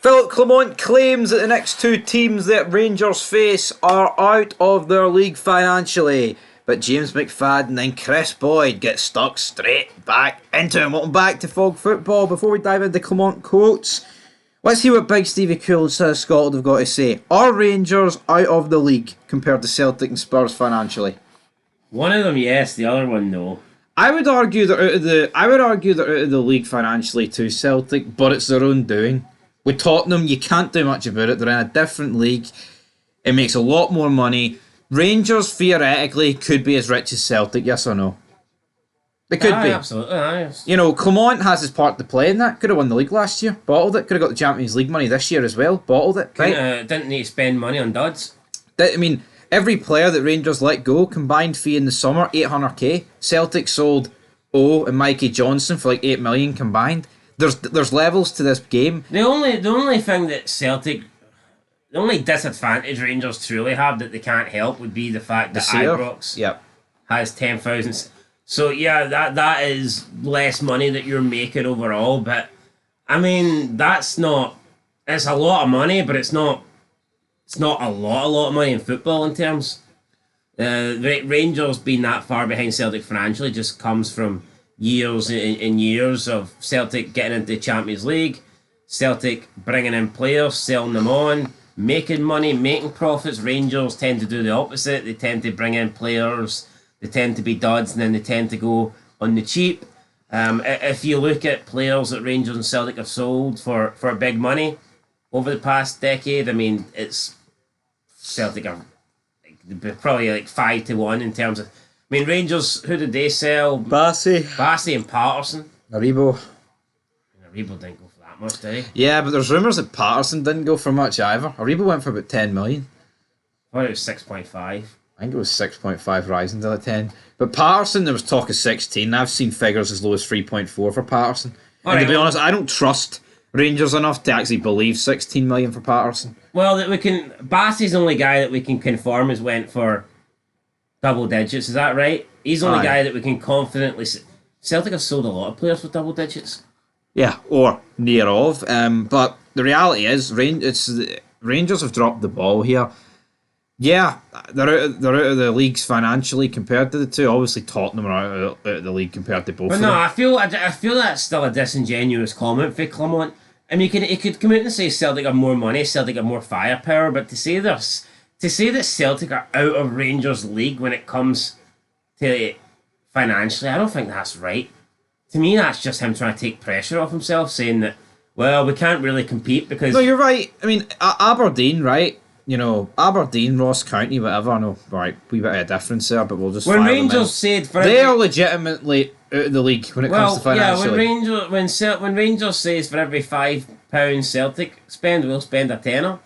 Philip Clement claims that the next two teams that Rangers face are out of their league financially. But James McFadden and Chris Boyd get stuck straight back into him. Welcome back to Fog Football. Before we dive into Clement quotes, let's hear what Big Stevie Cool says Scotland have got to say. Are Rangers out of the league compared to Celtic and Spurs financially? One of them yes, the other one no. I would argue they're out of the league financially too, Celtic, but it's their own doing. With Tottenham, you can't do much about it. They're in a different league. It makes a lot more money. Rangers, theoretically, could be as rich as Celtic, yes or no? They could be. Absolutely, yes. You know, Clement has his part to play in that. Could have won the league last year, bottled it. Could have got the Champions League money this year as well, bottled it. Right? Didn't need to spend money on duds. I mean, every player that Rangers let go, combined fee in the summer, 800k. Celtic sold O and Mikey Johnson for like 8 million combined. There's levels to this game. The only thing that Celtic, the only disadvantage Rangers truly have that they can't help would be the fact that Ibrox has 10,000. So yeah, that is less money that you're making overall. But I mean, it's a lot of money, but it's not a lot of money in football in terms. Rangers being that far behind Celtic financially just comes from years and years of Celtic getting into the Champions League, Celtic bringing in players, selling them on, making money, making profits. Rangers tend to do the opposite. They tend to bring in players, they tend to be duds, and then they tend to go on the cheap. If you look at players that Rangers and Celtic have sold for big money over the past decade, I mean, it's Celtic are probably like 5-1 in terms of. I mean, Rangers, who did they sell? Bassey and Patterson. Aribo didn't go for that much, did he? Yeah, but there's rumours that Patterson didn't go for much either. Aribo went for about 10 million. I thought it was 6.5. I think it was 6.5 rising to the 10. But Patterson, there was talk of 16. I've seen figures as low as 3.4 for Patterson. And to be honest, I don't trust Rangers enough to actually believe 16 million for Patterson. Well, Bassey's the only guy that we can confirm has went for double digits, is that right? He's the only guy that we can confidently say. Celtic have sold a lot of players for double digits. Yeah, or near of. But the reality is, Rangers have dropped the ball here. Yeah, they're out of the leagues financially compared to the two. Obviously, Tottenham are out of the league compared to both. But no, I feel that's still a disingenuous comment for Clement. I mean, he could come out and say Celtic have more money, Celtic have more firepower, but to say this. To say that Celtic are out of Rangers' league when it comes to financially, I don't think that's right. To me, that's just him trying to take pressure off himself, saying that, well, we can't really compete because... No, you're right. I mean, Aberdeen, right? You know, Aberdeen, Ross County, whatever, I know, right, wee bit of a difference there, but we'll just when Rangers said... They are legitimately out of the league when it comes to financially. Yeah, when Rangers says for every £5 Celtic spend, we'll spend a tenner.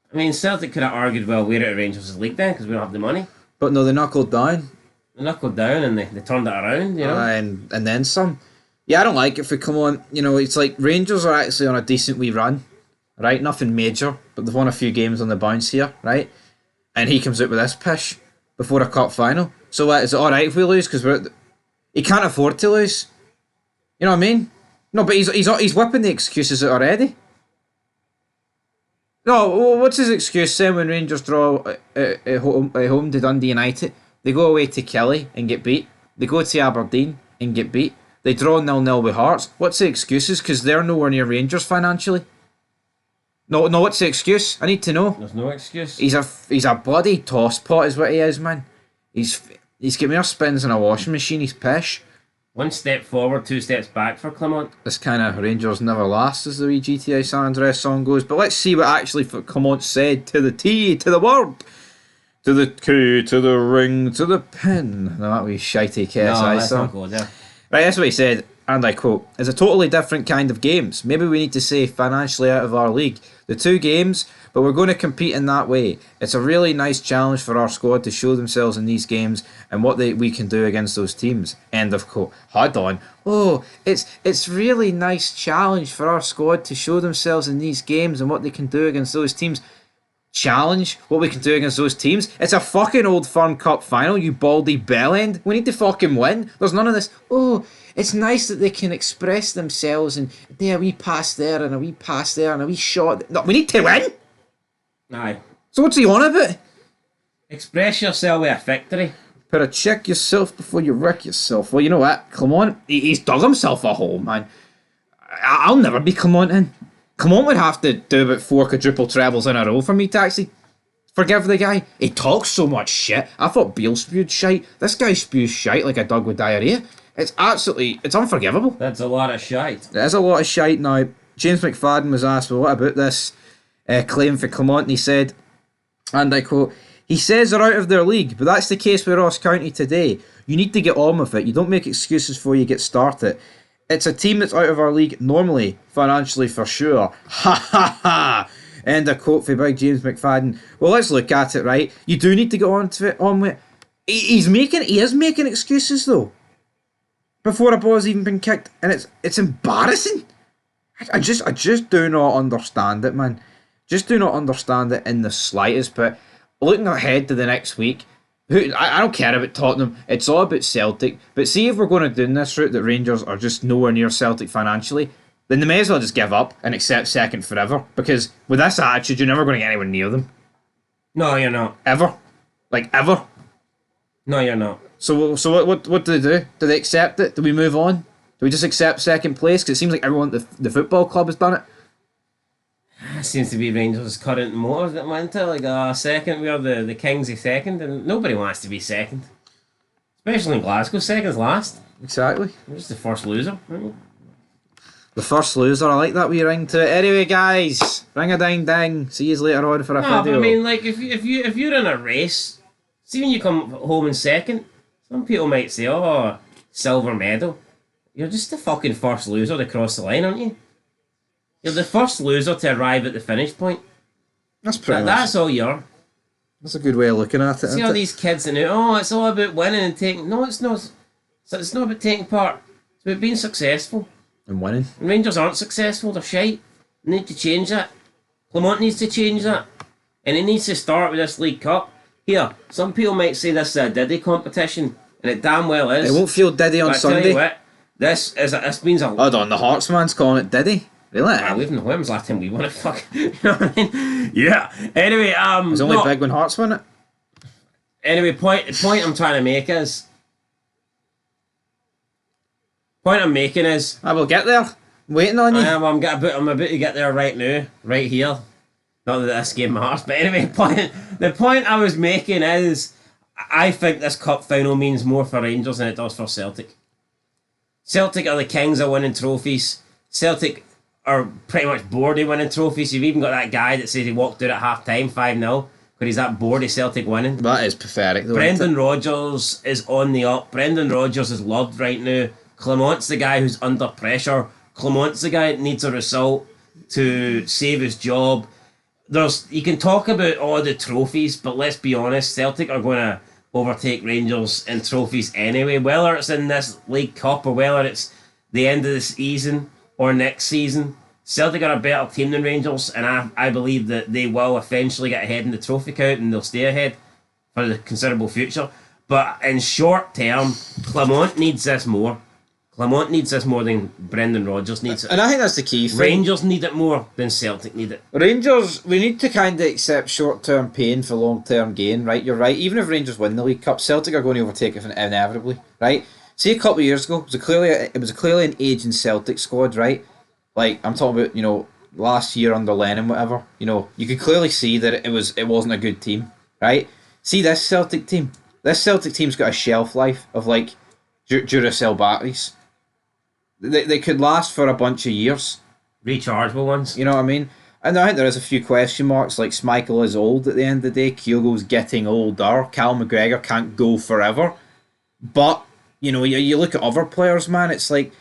I mean, Celtic could have argued, well, we're out of Rangers' league then because we don't have the money. But no, they knuckled down. They knuckled down and they turned it around, you know. And then some. Yeah, I don't like it for Clement. You know, it's like Rangers are actually on a decent wee run, right? Nothing major, but they've won a few games on the bounce here, right? And he comes out with this pish before a cup final. So is it alright if we lose? Because he can't afford to lose. You know what I mean? No, but he's whipping the excuses out already. No, what's his excuse saying when Rangers draw at home to Dundee United? They go away to Kelly and get beat. They go to Aberdeen and get beat. They draw 0-0 with Hearts. What's the excuses? Because they're nowhere near Rangers financially. No, what's the excuse? I need to know. There's no excuse. He's a bloody toss pot is what he is, man. He's got more spins in a washing machine. He's pish. One step forward, 2 steps back for Clement. This kind of Rangers never last, as the wee GTA San Andreas song goes. But let's see what actually Clement said to the T, to the word, to the Q, to the ring, to the pin. No, that wee shitey KSI song. Not good, yeah. Right, that's what he said, and I quote, "It's a totally different kind of games. Maybe we need to say financially out of our league. The two games, but we're going to compete in that way. It's a really nice challenge for our squad to show themselves in these games and what we can do against those teams." End of quote. Hold on. Oh, it's really nice challenge for our squad to show themselves in these games and what they can do against those teams. challenge what we can do against those teams. It's a fucking Old Firm Cup final, you baldy bellend. We need to fucking win. There's none of this, oh, it's nice that they can express themselves and do a wee pass there and a wee pass there and a wee shot. No, we need to win. Aye. So what's he on about? Express yourself with a victory. Better check yourself before you wreck yourself. Well, you know what? Clement, he's dug himself a hole, man. I'll never be Clement in. Clement would have to do about 4 quadruple trebles in a row for me to actually forgive the guy. He talks so much shit. I thought Beale spewed shite. This guy spews shite like a dog with diarrhea. It's unforgivable. That's a lot of shite. There's a lot of shite now. James McFadden was asked, well, what about this claim for Clement? And he said, and I quote, he says they're out of their league, but that's the case with Ross County today. You need to get on with it. You don't make excuses before you get started. It's a team that's out of our league normally, financially for sure. Ha ha ha! End a quote for big James McFadden. Well, let's look at it, right? You do need to go on with it. He is making excuses though. Before a ball's even been kicked, and it's embarrassing. I just do not understand it, man. Just do not understand it in the slightest. But looking ahead to the next week, I don't care about Tottenham. It's all about Celtic. But see, if we're going to do this route that Rangers are just nowhere near Celtic financially, then they may as well just give up and accept second forever. Because with this attitude, you're never going to get anywhere near them. No, you're not. Ever. Like, ever. No, you're not. So what do they do? Do they accept it? Do we move on? Do we just accept second place? Because it seems like everyone at the football club has done it. It seems to be Rangers' current motive that went to like second. We are the kings of second, and nobody wants to be second. Especially in Glasgow, second's last. Exactly. We're just the first loser. The first loser, I like that wee ring to it. Anyway, guys, ring a ding ding. See you later on for a video. But I mean, like if you're in a race, see when you come home in second, some people might say, "Oh, silver medal." You're just the fucking first loser to cross the line, aren't you? You're the first loser to arrive at the finish point. That's pretty. That's all you're. That's a good way of looking at it. See all these kids in it. Oh, it's all about winning and taking. No, it's not. It's not about taking part. It's about being successful. And winning. And Rangers aren't successful. They're shite. They need to change that. Clement needs to change that, and he needs to start with this League Cup. Here, some people might say this is a Diddy competition, and it damn well is. It won't feel Diddy on Sunday. Tell you what, this means a lot. Hold on, the Heartsman's calling it Diddy. Really? When was the last time we won it? Fuck. You know what I mean? Yeah. Anyway, it was only big when Hearts won it. Anyway, the point I'm trying to make is. I will get there. I'm waiting on you. I'm about to get there right now, right here. Not that this game matters, but anyway, the point I was making is, I think this cup final means more for Rangers than it does for Celtic. Celtic are the kings of winning trophies. Celtic are pretty much bored of winning trophies. You've even got that guy that says he walked out at half time 5-0 because he's that bored of Celtic winning. That is pathetic though. Brendan Rodgers is on the up. Brendan Rodgers is loved right now. Clement's the guy who's under pressure. Clement's the guy that needs a result to save his job. You can talk about all the trophies, but let's be honest, Celtic are going to overtake Rangers in trophies anyway, whether it's in this League Cup or whether it's the end of the season or next season. Celtic are a better team than Rangers, and I believe that they will eventually get ahead in the trophy count and they'll stay ahead for the considerable future. But in short term, Clement needs this more. Clement needs this more than Brendan Rodgers needs it. And I think that's the key thing. Rangers need it more than Celtic need it. Rangers, we need to kind of accept short-term pain for long-term gain, right? You're right. Even if Rangers win the League Cup, Celtic are going to overtake it inevitably, right? See, a couple of years ago, it was clearly an aging Celtic squad, right? Like, I'm talking about, last year under Lennon, whatever. You could clearly see that it wasn't a good team, right? See this Celtic team. This Celtic team's got a shelf life of, like, Duracell batteries. They could last for a bunch of years. Rechargeable ones. You know what I mean? And I think there is a few question marks, like Schmeichel is old at the end of the day, Kyogo's getting older, Cal McGregor can't go forever. But, you look at other players, man, it's like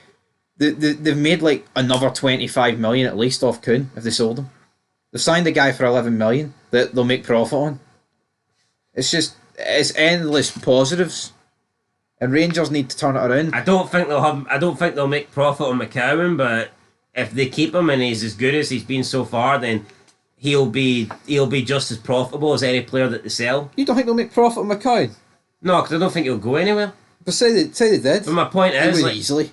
they've made like another 25 million at least off Kuhn if they sold him. They've signed a guy for 11 million that they'll make profit on. It's endless positives. And Rangers need to turn it around. I don't think they'll make profit on McCowan, but if they keep him and he's as good as he's been so far, then he'll be just as profitable as any player that they sell. You don't think they'll make profit on McCoy? No, because I don't think he'll go anywhere. But say they did. But my point is, he would easily.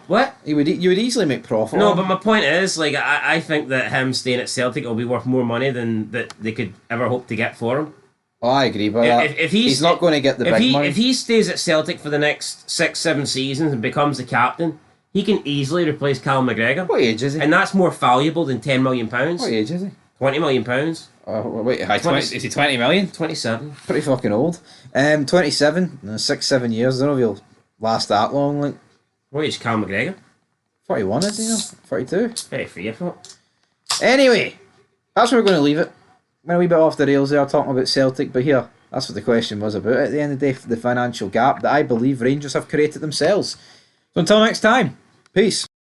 What? You would easily make profit. No, but my point is, like, I think that him staying at Celtic will be worth more money than that they could ever hope to get for him. Oh, I agree, but if he's not going to get the big money. If he stays at Celtic for the next 6-7 seasons and becomes the captain, he can easily replace Cal McGregor. What age is he? And that's more valuable than £10 million. What age is he? £20 million. Wait, is he 20 million? 27. Pretty fucking old. 27, 6-7 years. I don't know if he'll last that long. Like, what age is Cal McGregor? 41, is he now? 42? 33, I thought. Anyway, that's where we're going to leave it. Went a wee bit off the rails there talking about Celtic, but here, that's what the question was about. At the end of the day, the financial gap that I believe Rangers have created themselves. So until next time, peace.